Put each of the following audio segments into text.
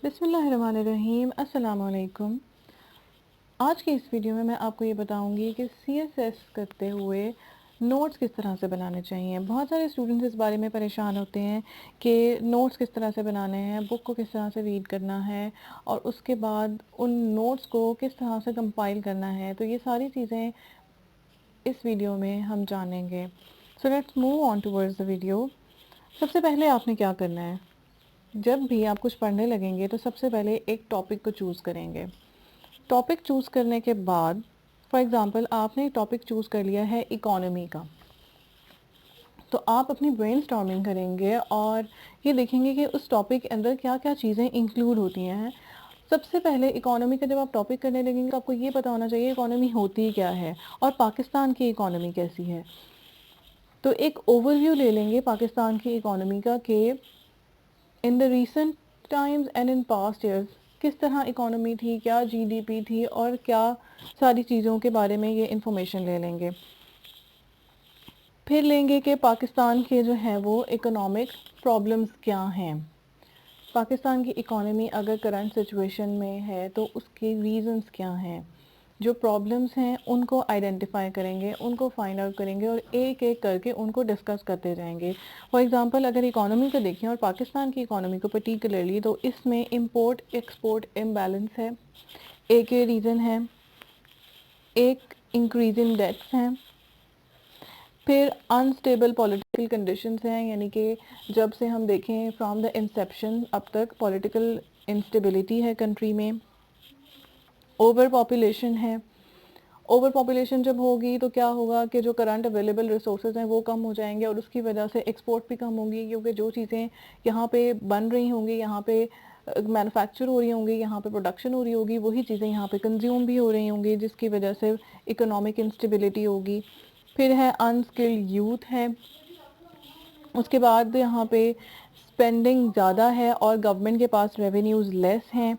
बिस्मिल्लाहिर्रहमानिर्रहीम। अस्सलामुअलैकुम। आज की इस वीडियो में मैं आपको ये बताऊंगी कि सीएसएस करते हुए नोट्स किस तरह से बनाने चाहिए। बहुत सारे स्टूडेंट्स इस बारे में परेशान होते हैं कि नोट्स किस तरह से बनाने हैं, बुक को किस तरह से रीड करना है और उसके बाद उन नोट्स को किस तरह से कंपाइल करना है। तो ये सारी चीज़ें इस वीडियो में हम जानेंगे। So let's move on towards the video. सबसे पहले आपने क्या करना है, जब भी आप कुछ पढ़ने लगेंगे तो सबसे पहले एक टॉपिक को चूज़ करेंगे। टॉपिक चूज़ करने के बाद फॉर एग्ज़ाम्पल आपने टॉपिक चूज़ कर लिया है इकोनॉमी का, तो आप अपनी ब्रेनस्टॉर्मिंग करेंगे और ये देखेंगे कि उस टॉपिक के अंदर क्या क्या चीज़ें इंक्लूड होती हैं। सबसे पहले इकोनॉमी का जब आप टॉपिक करने लगेंगे तो आपको ये पता होना चाहिए इकोनॉमी होती क्या है और पाकिस्तान की इकोनॉमी कैसी है। तो एक ओवरव्यू ले लेंगे पाकिस्तान की इकोनॉमी का कि in the recent times and in past years किस तरह इकोनॉमी थी, क्या जीडीपी थी और क्या सारी चीज़ों के बारे में ये इंफॉर्मेशन ले लेंगे। फिर लेंगे कि पाकिस्तान के जो हैं वो इकोनॉमिक प्रॉब्लम्स क्या हैं। पाकिस्तान की इकोनॉमी अगर करंट सिचुएशन में है तो उसके रीज़न्स क्या हैं, जो प्रॉब्लम्स हैं उनको आइडेंटिफाई करेंगे, उनको फाइंड आउट करेंगे और एक एक करके उनको डिस्कस करते जाएंगे। फॉर एग्जांपल अगर इकोनॉमी को देखें और पाकिस्तान की इकोनॉमी को पर्टिकुलरली, तो इसमें इंपोर्ट एक्सपोर्ट इम्बैलेंस है, एक ये रीज़न है, एक इंक्रीज इन डेट्स हैं, फिर अनस्टेबल पॉलिटिकल कंडीशंस हैं, यानी कि जब से हम देखें फ्रॉम द इंसेप्शन अब तक पॉलिटिकल इंस्टेबिलिटी है कंट्री में। ओवर पॉपुलेशन है, ओवर पॉपुलेशन जब होगी तो क्या होगा कि जो करंट अवेलेबल रिसोर्सेज हैं वो कम हो जाएंगे और उसकी वजह से एक्सपोर्ट भी कम होगी, क्योंकि जो चीज़ें यहाँ पे बन रही होंगी, यहाँ पे मैन्युफैक्चर हो रही होंगी, यहाँ पे प्रोडक्शन हो रही होगी, वही चीज़ें यहाँ पे कंज्यूम भी हो रही होंगी, जिसकी वजह से इकोनॉमिक इंस्टेबिलिटी होगी। फिर है अनस्किल्ड यूथ है, उसके बाद यहाँ पे स्पेंडिंग ज़्यादा है और गवर्नमेंट के पास रेवेन्यूज़ लेस हैं।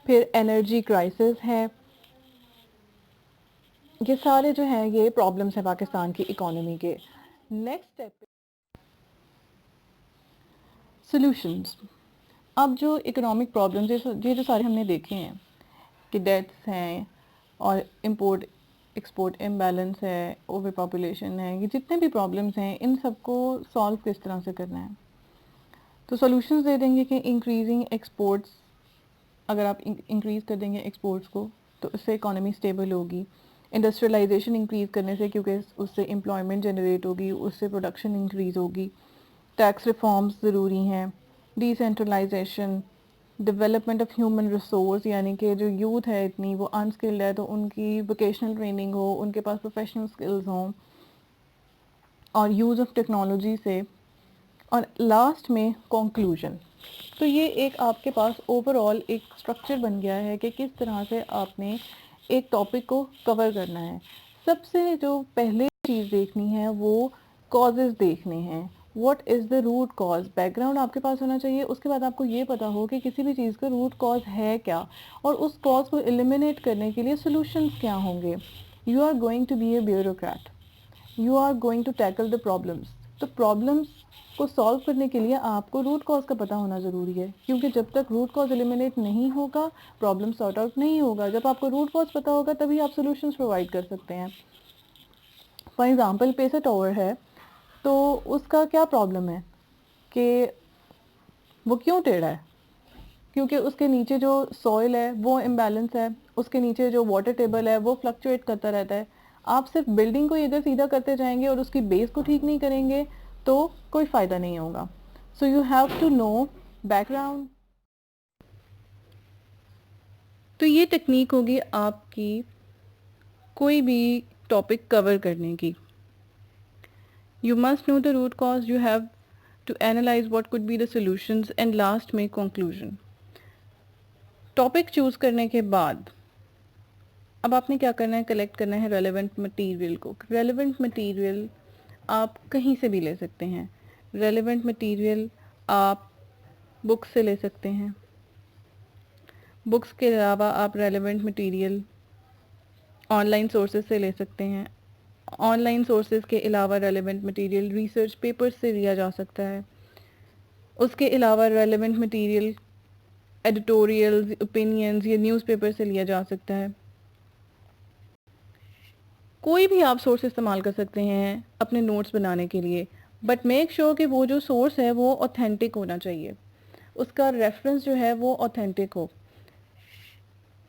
फिर एनर्जी क्राइसिस है। ये सारे जो हैं ये प्रॉब्लम्स हैं पाकिस्तान की इकोनॉमी के। Next step solutions. अब जो इकोनॉमिक प्रॉब्लम्स ये जो सारे हमने देखे हैं कि डेथ्स हैं और इंपोर्ट एक्सपोर्ट इम्बैलेंस है, ओवर पॉपुलेशन है, ये जितने भी प्रॉब्लम्स हैं इन सबको सॉल्व किस तरह से करना है। तो सॉल्यूशंस दे देंगे कि इंक्रीजिंग एक्सपोर्ट्स, अगर आप इंक्रीज़ कर देंगे एक्सपोर्ट्स को तो उससे इकोनॉमी स्टेबल होगी। इंडस्ट्रियलाइजेशन इंक्रीज़ करने से, क्योंकि उससे एम्प्लॉयमेंट जनरेट होगी, उससे प्रोडक्शन इंक्रीज़ होगी। टैक्स रिफॉर्म्स ज़रूरी हैं। Decentralisation, development of human resource, यानी कि जो यूथ है इतनी वो अनस्किल्ड है तो उनकी वोकेशनल ट्रेनिंग हो, उनके पास प्रोफेशनल स्किल्स हों, और यूज़ ऑफ टेक्नोलॉजी से। और लास्ट में कंक्लूजन। तो ये एक आपके पास ओवरऑल एक स्ट्रक्चर बन गया है कि किस तरह से आपने एक टॉपिक को कवर करना है। सबसे जो पहले चीज़ देखनी है वो कॉजेज़ देखने हैं। What is the root cause, background आपके पास होना चाहिए। उसके बाद आपको ये पता हो कि किसी भी चीज़ का रूट कॉज है क्या और उस कॉज को एलिमिनेट करने के लिए सॉल्यूशंस क्या होंगे। You are going to be a bureaucrat, you are going to tackle the problems. तो प्रॉब्लम्स को सॉल्व करने के लिए आपको रूट कॉज का पता होना ज़रूरी है, क्योंकि जब तक रूट कॉज एलिमिनेट नहीं होगा प्रॉब्लम सॉर्ट आउट नहीं होगा। जब आपको रूट कॉज पता होगा तभी आप सॉल्यूशंस प्रोवाइड कर सकते हैं। फॉर एग्जांपल पेसा टावर है तो उसका क्या प्रॉब्लम है कि वो क्यों टेढ़ा है, क्योंकि उसके नीचे जो सॉइल है वो इम्बैलेंस है, उसके नीचे जो वाटर टेबल है वो फ्लक्चुएट करता रहता है। आप सिर्फ बिल्डिंग को इधर सीधा करते जाएंगे और उसकी बेस को ठीक नहीं करेंगे तो कोई फ़ायदा नहीं होगा। So you have to know background. तो ये टेक्निक होगी आपकी कोई भी टॉपिक कवर करने की। You must know the root cause, you have to analyse what could be the solutions and last में कंक्लूजन। टॉपिक चूज़ करने के बाद अब आपने क्या करना है, कलेक्ट करना है रेलेवेंट मटेरियल को। रेलेवेंट मटेरियल आप कहीं से भी ले सकते हैं। रेलेवेंट मटेरियल आप बुक्स से ले सकते हैं। बुक्स के अलावा आप रेलेवेंट मटेरियल ऑनलाइन सोर्सेज से ले सकते हैं। ऑनलाइन सोर्सेज के अलावा रेलेवेंट मटेरियल रिसर्च पेपर्स से लिया जा सकता है। उसके अलावा रेलेवेंट मटेरियल एडिटोरियल्स, ओपिनियंस ये न्यूज़पेपर से लिया जा सकता है। कोई भी आप सोर्स इस्तेमाल कर सकते हैं अपने नोट्स बनाने के लिए, बट मेक श्योर कि वो जो सोर्स है वो ऑथेंटिक होना चाहिए, उसका रेफरेंस जो है वो ऑथेंटिक हो।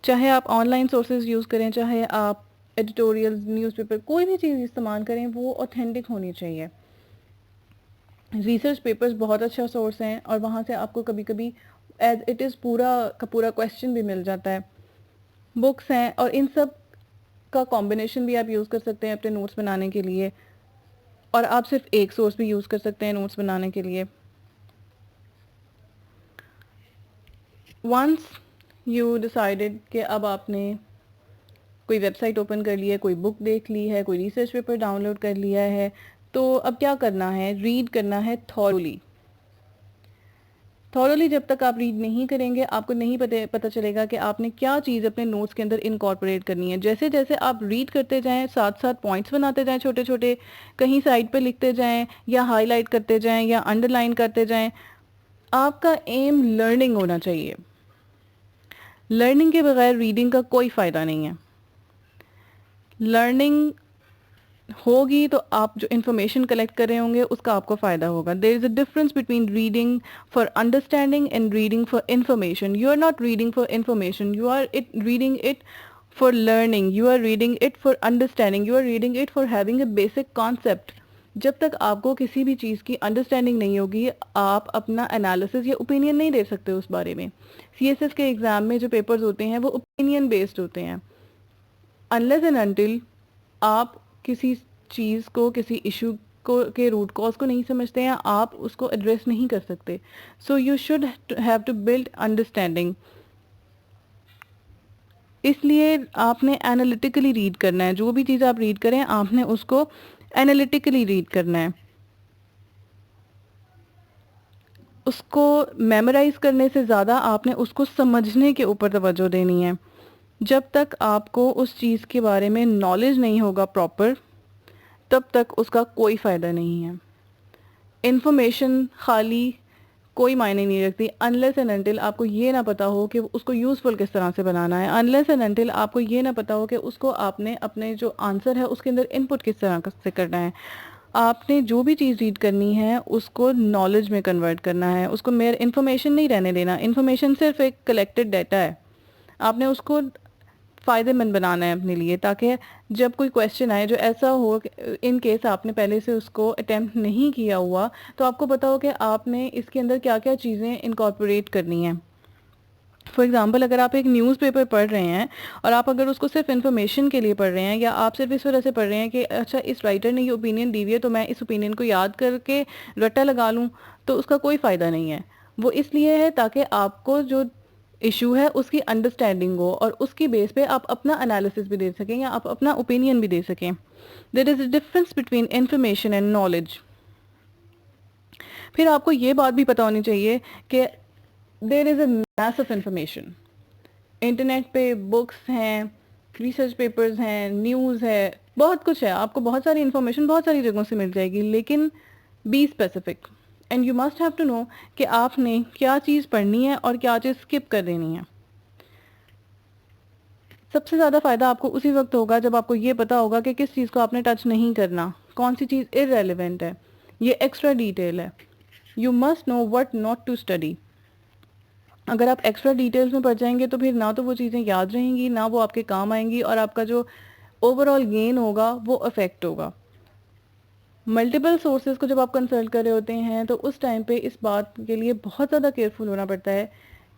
चाहे आप ऑनलाइन सोर्सेज यूज़ करें, चाहे आप एडिटोरियल्स, न्यूज़पेपर, कोई भी चीज़ इस्तेमाल करें, वो ऑथेंटिक होनी चाहिए। रिसर्च पेपर्स बहुत अच्छा सोर्स हैं और वहाँ से आपको कभी कभी एज इट इज़ पूरा का पूरा क्वेश्चन भी मिल जाता है। बुक्स हैं और इन सब का कॉम्बिनेशन भी आप यूज़ कर सकते हैं अपने नोट्स बनाने के लिए, और आप सिर्फ एक सोर्स भी यूज़ कर सकते हैं नोट्स बनाने के लिए। वंस यू डिसाइडेड कि अब आपने कोई वेबसाइट ओपन कर ली है, कोई बुक देख ली है, कोई रिसर्च पेपर डाउनलोड कर लिया है, तो अब क्या करना है? रीड करना है थॉरली। थॉरली जब तक आप रीड नहीं करेंगे, आपको नहीं पता चलेगा कि आपने क्या चीज़ अपने नोट्स के अंदर इनकॉर्पोरेट करनी है। जैसे जैसे आप रीड करते जाएं, साथ साथ पॉइंट्स बनाते जाएं छोटे छोटे, कहीं साइड पे लिखते जाएं या हाईलाइट करते जाएं या अंडरलाइन करते जाएं। आपका एम लर्निंग होना चाहिए। लर्निंग के बगैर रीडिंग का कोई फ़ायदा नहीं है। लर्निंग होगी तो आप जो इन्फॉर्मेशन कलेक्ट कर रहे होंगे उसका आपको फ़ायदा होगा। There is a difference between reading for understanding and reading for information. You are not reading for information, you are reading it for learning, you are reading it for understanding, you are reading it for having a basic concept. जब तक आपको किसी भी चीज़ की understanding नहीं होगी, आप अपना एनालिसिस या ओपिनियन नहीं दे सकते उस बारे में। सीएसएस के एग्ज़ाम में जो पेपर्स होते हैं वो ओपिनियन बेस्ड होते हैं। अनलेस एंड अनटिल आप किसी चीज़ को, किसी इशू को के रूट कॉज को नहीं समझते हैं, आप उसको एड्रेस नहीं कर सकते। So you should have to build understanding. इसलिए आपने एनालिटिकली रीड करना है। जो भी चीज़ आप रीड करें, आपने उसको एनालिटिकली रीड करना है। उसको मेमोराइज करने से ज़्यादा आपने उसको समझने के ऊपर तवज्जो देनी है। जब तक आपको उस चीज़ के बारे में नॉलेज नहीं होगा प्रॉपर, तब तक उसका कोई फ़ायदा नहीं है। इन्फॉर्मेशन खाली कोई मायने नहीं रखती अनलेस एंड अनटिल आपको ये ना पता हो कि उसको यूज़फुल किस तरह से बनाना है। अनलेस एंड अनटिल आपको ये ना पता हो कि उसको आपने अपने जो आंसर है उसके अंदर इनपुट किस तरह से करना है। आपने जो भी चीज़ रीड करनी है उसको नॉलेज में कन्वर्ट करना है, उसको मेरे इन्फॉर्मेशन नहीं रहने देना। इन्फॉर्मेशन सिर्फ एक कलेक्टेड डाटा है, आपने उसको फ़ायदेमंद बनाना है अपने लिए, ताकि जब कोई क्वेश्चन आए जो ऐसा हो, इन केस आपने पहले से उसको अटेम्प्ट नहीं किया हुआ, तो आपको पता हो कि आपने इसके अंदर क्या क्या चीज़ें इनकॉर्पोरेट करनी है। फॉर एग्ज़ाम्पल, अगर आप एक न्यूज़पेपर पढ़ रहे हैं और आप अगर उसको सिर्फ इन्फॉर्मेशन के लिए पढ़ रहे हैं, या आप सिर्फ इस वजह से पढ़ रहे हैं कि अच्छा इस राइटर ने ये ओपिनियन दी हुई है तो मैं इस ओपिनियन को याद करके रट्टा लगा लूँ, तो उसका कोई फ़ायदा नहीं है। वो इसलिए है ताकि आपको जो इशू है उसकी अंडरस्टैंडिंग हो और उसकी बेस पे आप अपना एनालिसिस भी दे सकें या आप अपना ओपिनियन भी दे सकें। There is a difference between information and knowledge. फिर आपको ये बात भी पता होनी चाहिए कि there is a mess of information. Internet पे बुक्स हैं, रिसर्च पेपर्स हैं, न्यूज़ है, बहुत कुछ है। आपको बहुत सारी इन्फॉर्मेशन बहुत सारी जगहों से मिल जाएगी, लेकिन be specific and you must have to know कि आपने क्या चीज़ पढ़नी है और क्या चीज़ स्किप कर देनी है। सबसे ज़्यादा फ़ायदा आपको उसी वक्त होगा जब आपको ये पता होगा कि किस चीज़ को आपने टच नहीं करना, कौन सी चीज़ इररेलेवेंट है, ये एक्स्ट्रा डिटेल है। You must know what not to study. अगर आप एक्स्ट्रा डिटेल्स में पढ़ जाएंगे तो फिर ना तो वो चीज़ें याद रहेंगी, ना वो आपके काम आएंगी, और आपका जो ओवरऑल गेन होगा वो अफेक्ट होगा। मल्टीपल सोर्सेज को जब आप कंसल्ट कर रहे होते हैं तो उस टाइम पे इस बात के लिए बहुत ज़्यादा केयरफुल होना पड़ता है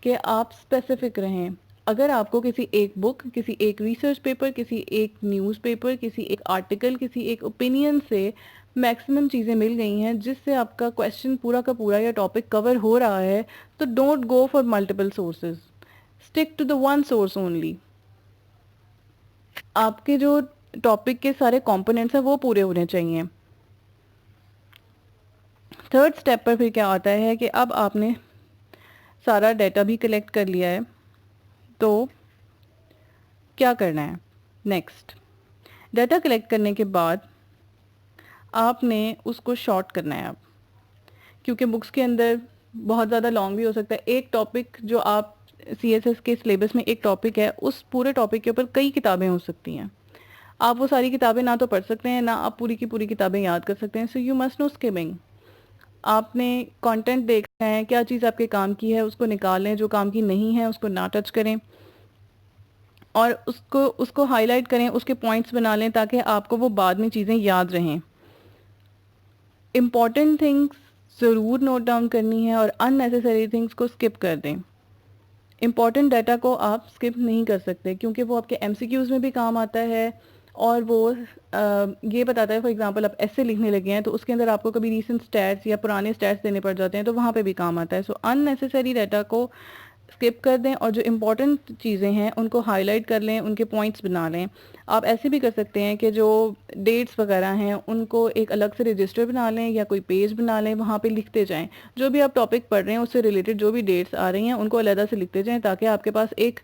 कि आप स्पेसिफिक रहें। अगर आपको किसी एक बुक, किसी एक रिसर्च पेपर, किसी एक न्यूज़पेपर, किसी एक आर्टिकल, किसी एक ओपिनियन से मैक्सिमम चीज़ें मिल गई हैं जिससे आपका क्वेश्चन पूरा का पूरा या टॉपिक कवर हो रहा है, तो don't go for multiple sources, stick to the one source only. आपके जो टॉपिक के सारे कंपोनेंट्स हैं वो पूरे होने चाहिए। थर्ड स्टेप पर फिर क्या आता है कि अब आपने सारा डाटा भी कलेक्ट कर लिया है, तो क्या करना है नेक्स्ट? डाटा कलेक्ट करने के बाद आपने उसको शॉर्ट करना है। अब क्योंकि बुक्स के अंदर बहुत ज़्यादा लॉन्ग भी हो सकता है, एक टॉपिक जो आप CSS के सिलेबस में एक टॉपिक है, उस पूरे टॉपिक के ऊपर कई किताबें हो सकती हैं। आप वो सारी किताबें ना तो पढ़ सकते हैं, ना आप पूरी की पूरी किताबें याद कर सकते हैं। So you must no skimming. आपने कंटेंट देखना है, क्या चीज़ आपके काम की है उसको निकालें, जो काम की नहीं है उसको ना टच करें, और उसको उसको हाईलाइट करें, उसके पॉइंट्स बना लें ताकि आपको वो बाद में चीज़ें याद रहें। इम्पॉर्टेंट थिंग्स ज़रूर नोट डाउन करनी है और अननेसेसरी थिंग्स को स्किप कर दें। इम्पॉर्टेंट डाटा को आप स्किप नहीं कर सकते क्योंकि वो आपके MCQs में भी काम आता है, और वो ये बताता है, फॉर एग्जांपल आप ऐसे लिखने लगे हैं तो उसके अंदर आपको कभी रीसेंट स्टैट्स या पुराने स्टैट्स देने पड़ जाते हैं, तो वहाँ पे भी काम आता है। सो अननेसेसरी डाटा को स्किप कर दें और जो इम्पोर्टेंट चीज़ें हैं उनको हाईलाइट कर लें, उनके पॉइंट्स बना लें। आप ऐसे भी कर सकते हैं कि जो डेट्स वगैरह हैं उनको एक अलग से रजिस्टर बना लें या कोई पेज बना लें, वहाँ पे लिखते जाएं। जो भी आप टॉपिक पढ़ रहे हैं उससे रिलेटेड जो भी डेट्स आ रही हैं उनको अलग से लिखते जाएं, ताकि आपके पास एक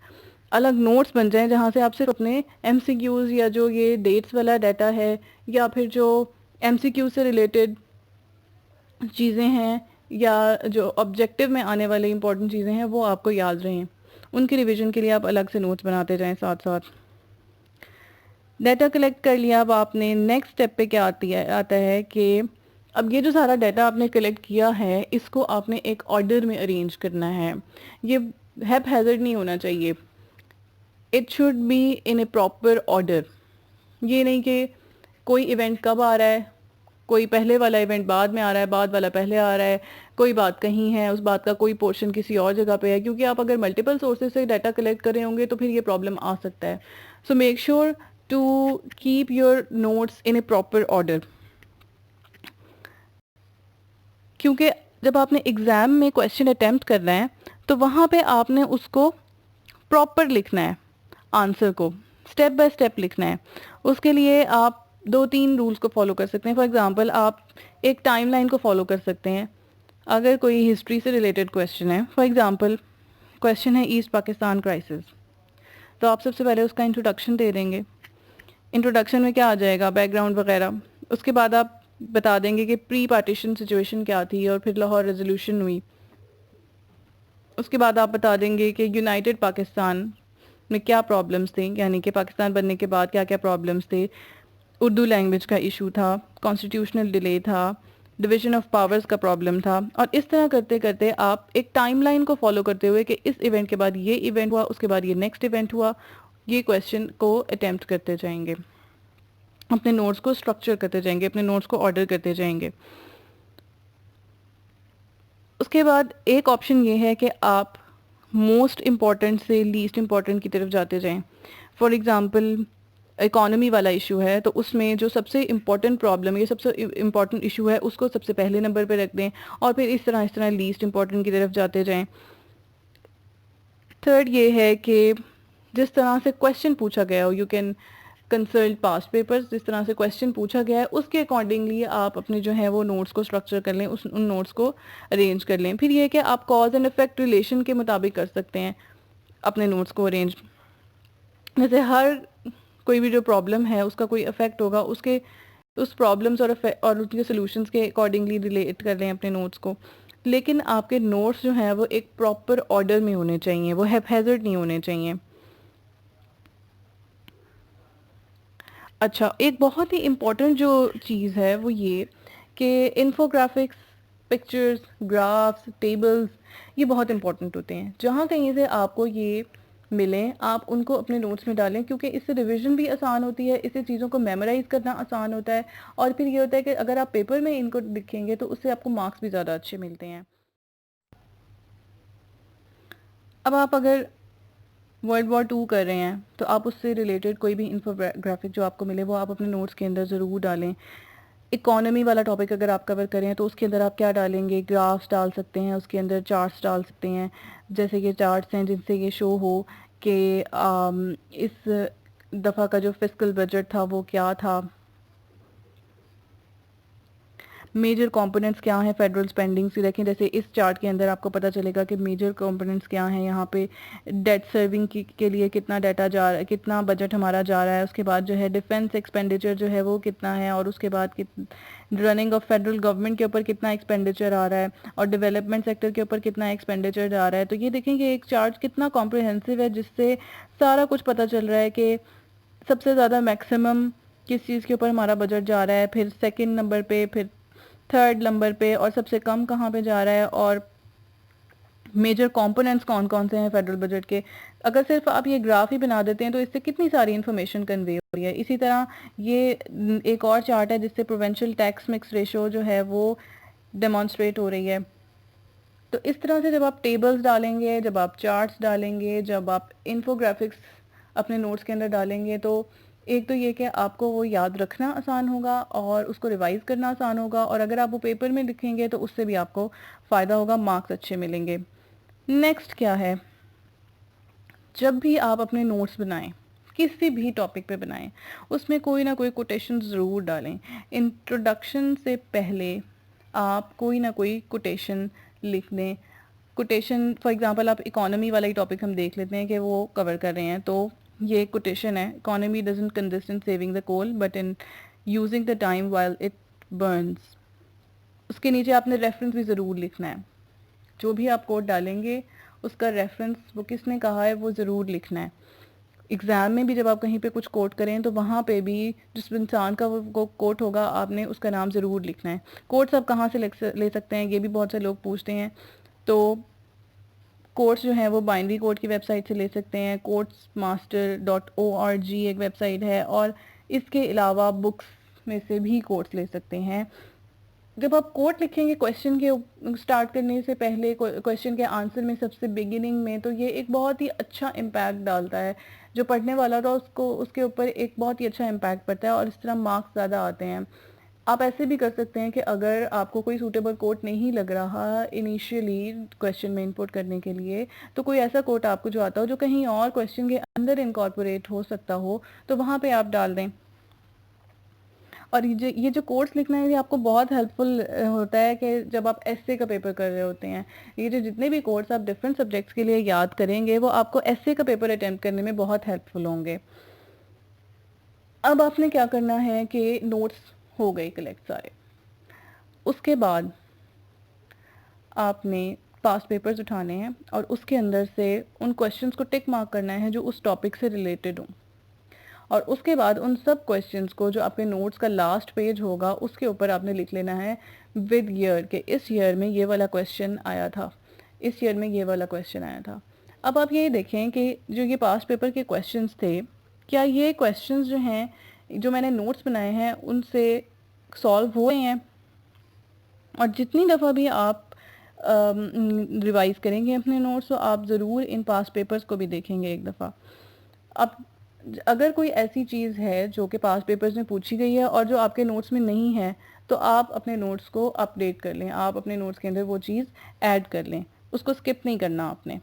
अलग नोट्स बन जाएं जहाँ से आप सिर्फ अपने MCQs या जो ये डेट्स वाला डाटा है या फिर जो MCQ से रिलेटेड चीज़ें हैं या जो ऑब्जेक्टिव में आने वाली इंपॉर्टेंट चीज़ें हैं वो आपको याद रहें। उनकी रिवीजन के लिए आप अलग से नोट्स बनाते जाएं साथ साथ। डाटा कलेक्ट कर लिया, अब आपने नेक्स्ट स्टेप पे क्या आता है कि अब ये जो सारा डाटा आपने कलेक्ट किया है इसको आपने एक ऑर्डर में अरेंज करना है। ये हैज़र्ड नहीं होना चाहिए। It should be in a proper order. ये नहीं कि कोई इवेंट कब आ रहा है, कोई पहले वाला इवेंट बाद में आ रहा है, बाद वाला पहले आ रहा है, कोई बात कहीं है, उस बात का कोई पोर्शन किसी और जगह पे है, क्योंकि आप अगर मल्टीपल सोर्सेज से डाटा कलेक्ट कर रहे होंगे तो फिर ये प्रॉब्लम आ सकता है। So make sure to keep your notes in a proper order, क्योंकि जब आपने एग्ज़ाम में क्वेश्चन अटैम्प्ट करना है तो वहाँ पे आपने उसको प्रॉपर लिखना है, आंसर को स्टेप बाय स्टेप लिखना है। उसके लिए आप 2-3 रूल्स को फॉलो कर सकते हैं। फॉर एग्जांपल आप एक टाइमलाइन को फॉलो कर सकते हैं। अगर कोई हिस्ट्री से रिलेटेड क्वेश्चन है, फॉर एग्जांपल क्वेश्चन है ईस्ट पाकिस्तान क्राइसिस, तो आप सबसे पहले उसका इंट्रोडक्शन दे देंगे। इंट्रोडक्शन में क्या आ जाएगा, बैकग्राउंड वगैरह। उसके बाद आप बता देंगे कि प्री पार्टीशन सिचुएशन क्या थी और फिर लाहौर रेजोल्यूशन हुई। उसके बाद आप बता देंगे कि यूनाइटेड पाकिस्तान में क्या प्रॉब्लम्स थी, यानी कि पाकिस्तान बनने के बाद क्या क्या प्रॉब्लम्स थे। उर्दू लैंग्वेज का इशू था, कॉन्स्टिट्यूशनल डिले था, डिवीजन ऑफ पावर्स का प्रॉब्लम था, और इस तरह करते करते आप एक टाइमलाइन को फॉलो करते हुए कि इस इवेंट के बाद ये इवेंट हुआ, उसके बाद ये नेक्स्ट इवेंट हुआ, ये क्वेश्चन को अटेम्प्ट करते जाएंगे, अपने नोट्स को स्ट्रक्चर करते जाएंगे, अपने नोट्स को ऑर्डर करते जाएंगे। उसके बाद एक ऑप्शन ये है कि आप मोस्ट इम्पॉर्टेंट से लीस्ट इम्पॉर्टेंट की तरफ जाते जाएं। फॉर एग्ज़ाम्पल इकोनॉमी वाला इशू है तो उसमें जो सबसे इम्पॉर्टेंट प्रॉब्लम है, ये सबसे इम्पॉर्टेंट इशू है, उसको सबसे पहले नंबर पे रख दें और फिर इस तरह लीस्ट इम्पॉर्टेंट की तरफ जाते जाएं। थर्ड ये है कि जिस तरह से क्वेश्चन पूछा गया हो, you can consult past papers, जिस तरह से क्वेश्चन पूछा गया है उसके अकॉर्डिंगली आप अपने जो है वो नोट्स को स्ट्रक्चर कर लें, उन नोट्स को अरेंज कर लें। फिर ये है कि आप कॉज एंड इफेक्ट रिलेशन के मुताबिक कर सकते हैं अपने नोट्स को अरेंज। जैसे हर कोई भी जो प्रॉब्लम है उसका कोई इफेक्ट होगा, उसके उस प्रॉब्लम्स और उनके सॉल्यूशंस के अकॉर्डिंगली रिलेट कर लें अपने नोट्स को। लेकिन आपके नोट्स जो हैं वो एक प्रॉपर ऑर्डर में होने चाहिए, वो हैज़र्ड नहीं होने चाहिए। अच्छा, एक बहुत ही इम्पॉर्टेंट जो चीज़ है वो ये कि इन्फोग्राफिक्स, पिक्चर्स, ग्राफ्स, टेबल्स, ये बहुत इंपॉर्टेंट होते हैं। जहाँ कहीं से आपको ये मिलें आप उनको अपने नोट्स में डालें, क्योंकि इससे रिवीजन भी आसान होती है, इससे चीज़ों को मेमोराइज करना आसान होता है, और फिर ये होता है कि अगर आप पेपर में इनको लिखेंगे तो उससे आपको मार्क्स भी ज़्यादा अच्छे मिलते हैं। अब आप अगर World War II कर रहे हैं तो आप उससे रिलेटेड कोई भी इंफोग्राफिक जो आपको मिले वो आप अपने नोट्स के अंदर ज़रूर डालें। इकोनॉमी वाला टॉपिक अगर आप कवर करें तो उसके अंदर आप क्या डालेंगे, ग्राफ्स डाल सकते हैं, उसके अंदर चार्ट्स डाल सकते हैं, जैसे कि चार्ट्स हैं जिनसे ये शो हो कि इस दफ़ा का जो फिस्कल बजट था वो क्या था, मेजर कंपोनेंट्स क्या हैं फेडरल स्पेंडिंग्स की। देखें जैसे इस चार्ट के अंदर आपको पता चलेगा कि मेजर कंपोनेंट्स क्या हैं। यहाँ पे डेट सर्विंग के लिए कितना डाटा जा रहा है, कितना बजट हमारा जा रहा है। उसके बाद जो है डिफेंस एक्सपेंडिचर जो है वो कितना है, और उसके बाद रनिंग ऑफ फेडरल गवर्नमेंट के ऊपर कितना एक्सपेंडिचर आ रहा है और डेवलपमेंट सेक्टर के ऊपर कितना एक्सपेंडिचर जा रहा है। तो ये देखें कि एक चार्ट कितना कॉम्प्रिहेंसिव है, जिससे सारा कुछ पता चल रहा है कि सबसे ज़्यादा मैक्सिमम किस चीज़ के ऊपर हमारा बजट जा रहा है, फिर सेकंड नंबर पे, फिर थर्ड नंबर पे, और सबसे कम कहाँ पे जा रहा है, और मेजर कंपोनेंट्स कौन कौन से हैं फेडरल बजट के। अगर सिर्फ आप ये ग्राफ ही बना देते हैं तो इससे कितनी सारी इन्फॉर्मेशन कन्वे हो रही है। इसी तरह ये एक और चार्ट है जिससे प्रोविंशियल टैक्स मिक्स रेशो जो है वो डेमॉन्स्ट्रेट हो रही है। तो इस तरह से जब आप टेबल्स डालेंगे, जब आप चार्ट्स डालेंगे, जब आप इन्फोग्राफिक्स अपने नोट्स के अंदर डालेंगे, तो एक तो ये कि आपको वो याद रखना आसान होगा और उसको रिवाइज करना आसान होगा, और अगर आप वो पेपर में लिखेंगे तो उससे भी आपको फ़ायदा होगा, मार्क्स अच्छे मिलेंगे। नेक्स्ट क्या है, जब भी आप अपने नोट्स बनाएं, किसी भी टॉपिक पे बनाएं, उसमें कोई ना कोई कोटेशन ज़रूर डालें। इंट्रोडक्शन से पहले आप कोई ना कोई कोटेशन लिख दें। कोटेशन फॉर एग्जांपल आप इकोनॉमी वाला ही टॉपिक हम देख लेते हैं कि वो कवर कर रहे हैं, तो ये कोटेशन है, economy doesn't consist in saving the coal but in using the time while it burns. उसके नीचे आपने रेफरेंस भी ज़रूर लिखना है। जो भी आप कोट डालेंगे उसका रेफरेंस वो किसने कहा है वो ज़रूर लिखना है। एग्ज़ाम में भी जब आप कहीं पे कुछ कोट करें तो वहाँ पे भी जिस इंसान का वो कोट होगा आपने उसका नाम ज़रूर लिखना है। कोट्स आप कहाँ से ले सकते हैं, ये भी बहुत से लोग पूछते हैं। तो कोट्स जो हैं वो बाइनरी कोड की वेबसाइट से ले सकते हैं, quotesmaster.org एक वेबसाइट है, और इसके अलावा बुक्स में से भी कोट्स ले सकते हैं। जब आप कोट लिखेंगे क्वेश्चन के स्टार्ट करने से पहले, क्वेश्चन के आंसर में सबसे बिगिनिंग में, तो ये एक बहुत ही अच्छा इम्पैक्ट डालता है। जो पढ़ने वाला था उसको उसके ऊपर एक बहुत ही अच्छा इम्पैक्ट पड़ता है और इस तरह मार्क्स ज़्यादा आते हैं। आप ऐसे भी कर सकते हैं कि अगर आपको कोई सूटेबल कोट नहीं लग रहा इनिशियली क्वेश्चन में इनपुट करने के लिए, तो कोई ऐसा कोट आपको जो आता हो जो कहीं और क्वेश्चन के अंदर इनकॉर्पोरेट हो सकता हो, तो वहाँ पे आप डाल दें। और ये जो कोर्स लिखना है ये आपको बहुत हेल्पफुल होता है कि जब आप एसए का पेपर कर रहे होते हैं। ये जो जितने भी कोर्स आप डिफरेंट सब्जेक्ट्स के लिए याद करेंगे वो आपको एसए का पेपर अटेम्प्ट करने में बहुत हेल्पफुल होंगे। अब आपने क्या करना है कि नोट्स हो गए कलेक्ट सारे, उसके बाद आपने पास्ट पेपर्स उठाने हैं और उसके अंदर से उन क्वेश्चंस को टिक मार्क करना है जो उस टॉपिक से रिलेटेड हों, और उसके बाद उन सब क्वेश्चंस को जो आपके नोट्स का लास्ट पेज होगा उसके ऊपर आपने लिख लेना है विद ईयर के इस ईयर में ये वाला क्वेश्चन आया था, इस ईयर में ये वाला क्वेश्चन आया था। अब आप ये देखें कि जो ये पास्ट पेपर के क्वेश्चंस थे, क्या ये क्वेश्चंस जो हैं जो मैंने नोट्स बनाए हैं उनसे सॉल्व हुए हैं। और जितनी दफ़ा भी आप रिवाइज करेंगे अपने नोट्स तो आप ज़रूर इन पास्ट पेपर्स को भी देखेंगे एक दफ़ा। अब अगर कोई ऐसी चीज़ है जो कि पास्ट पेपर्स में पूछी गई है और जो आपके नोट्स में नहीं है, तो आप अपने नोट्स को अपडेट कर लें, आप अपने नोट्स के अंदर वो चीज़ ऐड कर लें, उसको स्किप नहीं करना आपने।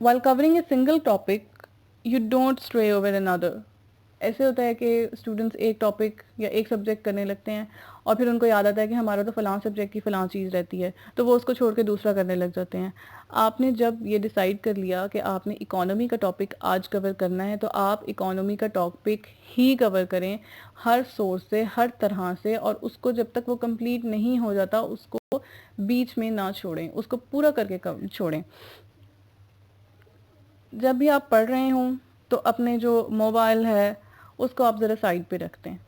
While covering a single topic, you don't stray over another. ऐसे होता है कि स्टूडेंट्स एक टॉपिक या एक सब्जेक्ट करने लगते हैं और फिर उनको याद आता है कि हमारा तो फ़लाँ सब्जेक्ट की फ़लाँ चीज़ रहती है, तो वो उसको छोड़ के दूसरा करने लग जाते हैं। आपने जब ये डिसाइड कर लिया कि आपने इकोनॉमी का टॉपिक आज कवर करना है, तो आप इकोनॉमी का टॉपिक ही कवर करें, हर सोर्स से, हर तरह से, और उसको जब तक वो कंप्लीट नहीं हो जाता उसको बीच में ना छोड़ें, उसको पूरा करके छोड़ें। जब भी आप पढ़ रहे हों तो अपने जो मोबाइल है उसको आप ज़रा साइड पे रखते हैं।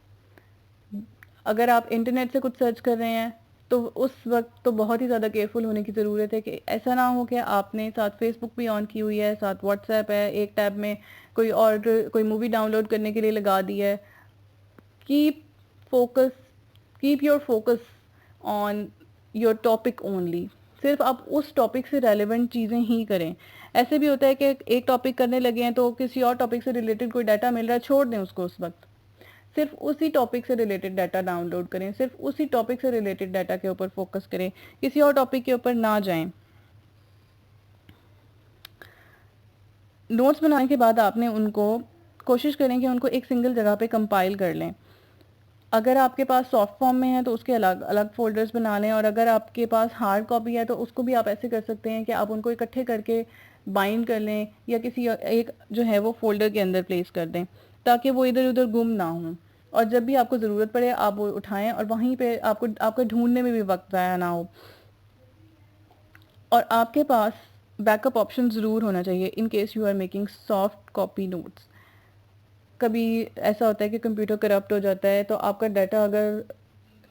अगर आप इंटरनेट से कुछ सर्च कर रहे हैं तो उस वक्त तो बहुत ही ज़्यादा केयरफुल होने की ज़रूरत है कि ऐसा ना हो कि आपने साथ फेसबुक भी ऑन की हुई है, साथ व्हाट्सएप है, एक टैब में कोई मूवी डाउनलोड करने के लिए लगा दी है। Keep focus, keep your focus on your topic only. सिर्फ आप उस टॉपिक से रेलेवेंट चीज़ें ही करें। ऐसे भी होता है कि एक टॉपिक करने लगे हैं तो किसी और टॉपिक से रिलेटेड कोई डाटा मिल रहा है, छोड़ दें उसको उस वक्त। सिर्फ उसी टॉपिक से रिलेटेड डाटा डाउनलोड करें, सिर्फ उसी टॉपिक से रिलेटेड डाटा के ऊपर फोकस करें, किसी और टॉपिक के ऊपर ना जाएं। नोट्स बनाने के बाद आपने उनको कोशिश करें कि उनको एक सिंगल जगह पे कंपाइल कर लें। अगर आपके पास सॉफ्ट फॉर्म में है तो उसके अलग अलग फोल्डर्स बना लें, और अगर आपके पास हार्ड कॉपी है तो उसको भी आप ऐसे कर सकते हैं कि आप उनको इकट्ठे करके बाइंड कर लें या किसी एक जो है वो फोल्डर के अंदर प्लेस कर दें। ताकि वो इधर उधर गुम ना हो, और जब भी आपको ज़रूरत पड़े आप वो उठाएं और वहीं पे आपको आपका ढूंढने में भी वक्त ज़ाया ना हो। और आपके पास बैकअप ऑप्शन ज़रूर होना चाहिए in case you are making soft copy notes. कभी ऐसा होता है कि कंप्यूटर करप्ट हो जाता है, तो आपका डाटा अगर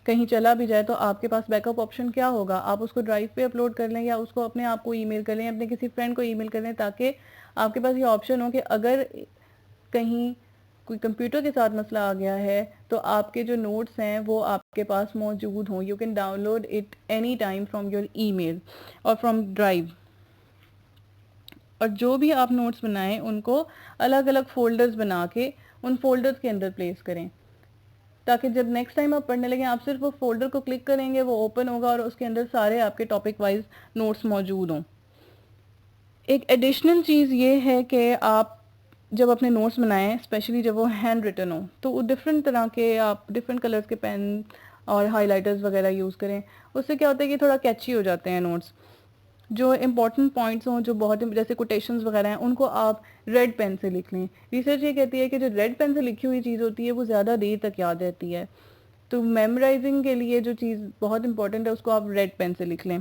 कहीं चला भी जाए तो आपके पास बैकअप ऑप्शन क्या होगा, आप उसको ड्राइव पे अपलोड कर लें या उसको अपने आप को ईमेल कर लें, अपने किसी फ्रेंड को ईमेल कर लें, ताकि आपके पास ये ऑप्शन हो कि अगर कहीं कोई कंप्यूटर के साथ मसला आ गया है तो आपके जो नोट्स हैं वो आपके पास मौजूद हों। You can download it any time from your email और फ्रॉम ड्राइव। और जो भी आप नोट्स बनाएं उनको अलग अलग फोल्डर्स बना के उन फोल्डर्स के अंदर प्लेस करें, ताकि जब नेक्स्ट टाइम आप पढ़ने लगें आप सिर्फ वो फोल्डर को क्लिक करेंगे, वो ओपन होगा और उसके अंदर सारे आपके टॉपिक वाइज नोट्स मौजूद हों। एक एडिशनल चीज़ ये है कि आप जब अपने नोट्स बनाएं, स्पेशली जब वो हैंड रिटन हो, तो डिफरेंट तरह के आप डिफरेंट कलर्स के पेन और हाइलाइटर्स वगैरह यूज़ करें। उससे क्या होता है कि थोड़ा कैची हो जाते हैं नोट्स। जो इंपॉर्टेंट पॉइंट्स हों, जो बहुत जैसे कोटेशंस वगैरह हैं, उनको आप रेड पेन से लिख लें। रिसर्च ये कहती है कि जो रेड पेन से लिखी हुई चीज़ होती है वो ज़्यादा देर तक याद रहती है। तो मेमोराइजिंग के लिए जो चीज़ बहुत इंपॉर्टेंट है उसको आप रेड पेन से लिख लें।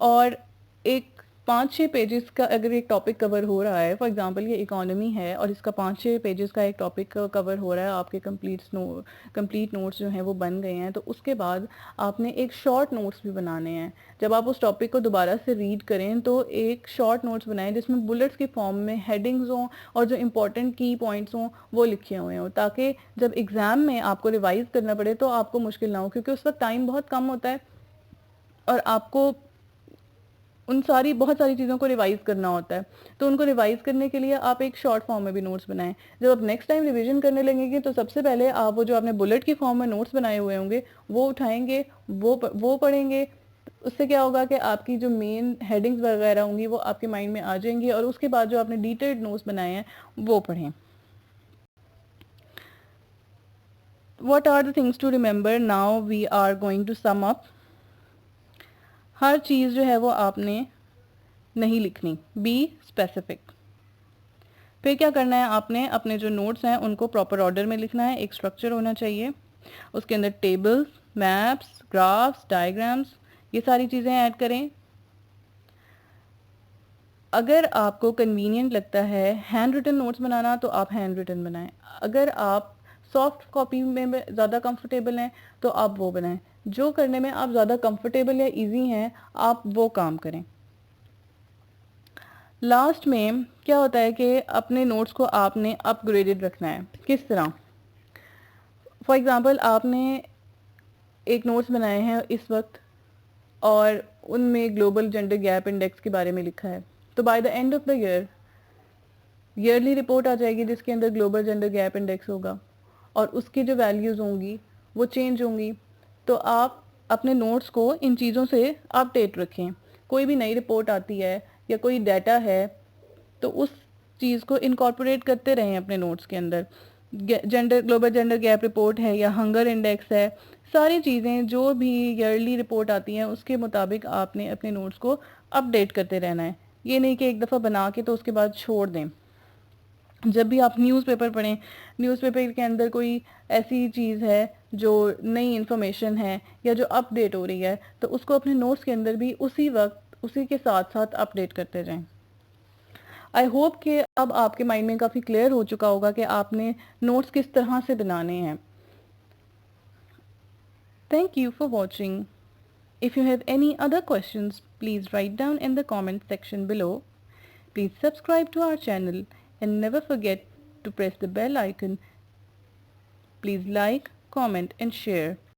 और एक 5-6 पेजेस का अगर एक टॉपिक कवर हो रहा है, फॉर एग्जांपल ये इकोनॉमी है और इसका 5-6 पेजेस का एक टॉपिक कवर हो रहा है, आपके कंप्लीट नोट्स जो हैं वो बन गए हैं, तो उसके बाद आपने एक शॉर्ट नोट्स भी बनाने हैं। जब आप उस टॉपिक को दोबारा से रीड करें तो एक शॉर्ट नोट्स बनाएं जिसमें बुलेट्स के फॉर्म में हेडिंग्स हों और जो इंपॉर्टेंट की पॉइंट्स हों वो लिखे हुए हों, ताकि जब एग्ज़ाम में आपको रिवाइज करना पड़े तो आपको मुश्किल ना हो, क्योंकि उस वक्त टाइम बहुत कम होता है और आपको उन बहुत सारी चीज़ों को रिवाइज करना होता है। तो उनको रिवाइज करने के लिए आप एक शॉर्ट फॉर्म में भी नोट्स बनाएं। जब आप नेक्स्ट टाइम रिवीजन करने लगेंगे तो सबसे पहले आप वो जो आपने बुलेट की फॉर्म में नोट्स बनाए हुए होंगे वो उठाएंगे, वो पढ़ेंगे। उससे क्या होगा कि आपकी जो मेन हेडिंग्स वगैरह होंगी वो आपके माइंड में आ जाएंगी, और उसके बाद जो आपने डिटेल्ड नोट्स बनाए हैं वो पढ़ें। What are the things to remember? Now we are going to sum up. हर चीज़ जो है वो आपने नहीं लिखनी, बी स्पेसिफिक। फिर क्या करना है, आपने अपने जो नोट्स हैं उनको प्रॉपर ऑर्डर में लिखना है, एक स्ट्रक्चर होना चाहिए, उसके अंदर टेबल्स, मैप्स, ग्राफ्स, डायग्राम्स, ये सारी चीज़ें ऐड करें। अगर आपको कन्वीनियंट लगता है हैंड रिटन नोट्स बनाना तो आप हैंड रिटन बनाएं। अगर आप सॉफ्ट कॉपी में ज़्यादा कंफर्टेबल हैं तो आप वो बनाएं। जो करने में आप ज़्यादा कंफर्टेबल या इजी हैं आप वो काम करें। लास्ट में क्या होता है कि अपने नोट्स को आपने अपग्रेडेड रखना है। किस तरह? फॉर एग्ज़ाम्पल आपने एक नोट्स बनाए हैं इस वक्त और उनमें ग्लोबल जेंडर गैप इंडेक्स के बारे में लिखा है, तो by the end of the yearly report आ जाएगी जिसके अंदर ग्लोबल जेंडर गैप इंडेक्स होगा और उसकी जो वैल्यूज़ होंगी वो चेंज होंगी। तो आप अपने नोट्स को इन चीज़ों से अपडेट रखें। कोई भी नई रिपोर्ट आती है या कोई डाटा है तो उस चीज़ को इनकॉर्पोरेट करते रहें अपने नोट्स के अंदर। ग्लोबल जेंडर गैप रिपोर्ट है या हंगर इंडेक्स है, सारी चीज़ें जो भी ईयरली रिपोर्ट आती हैं उसके मुताबिक आपने अपने नोट्स को अपडेट करते रहना है। ये नहीं कि एक दफ़ा बना के तो उसके बाद छोड़ दें। जब भी आप न्यूज़पेपर पढ़ें, न्यूज़पेपर के अंदर कोई ऐसी चीज़ है जो नई इन्फॉर्मेशन है या जो अपडेट हो रही है तो उसको अपने नोट्स के अंदर भी उसी वक्त उसी के साथ साथ अपडेट करते जाएं। आई होप कि अब आपके माइंड में काफ़ी क्लियर हो चुका होगा कि आपने नोट्स किस तरह से बनाने हैं। Thank you for watching. If you have any other questions, please write down in the comment section below. Please subscribe to our channel and never forget to press the bell icon. Please like, comment and share.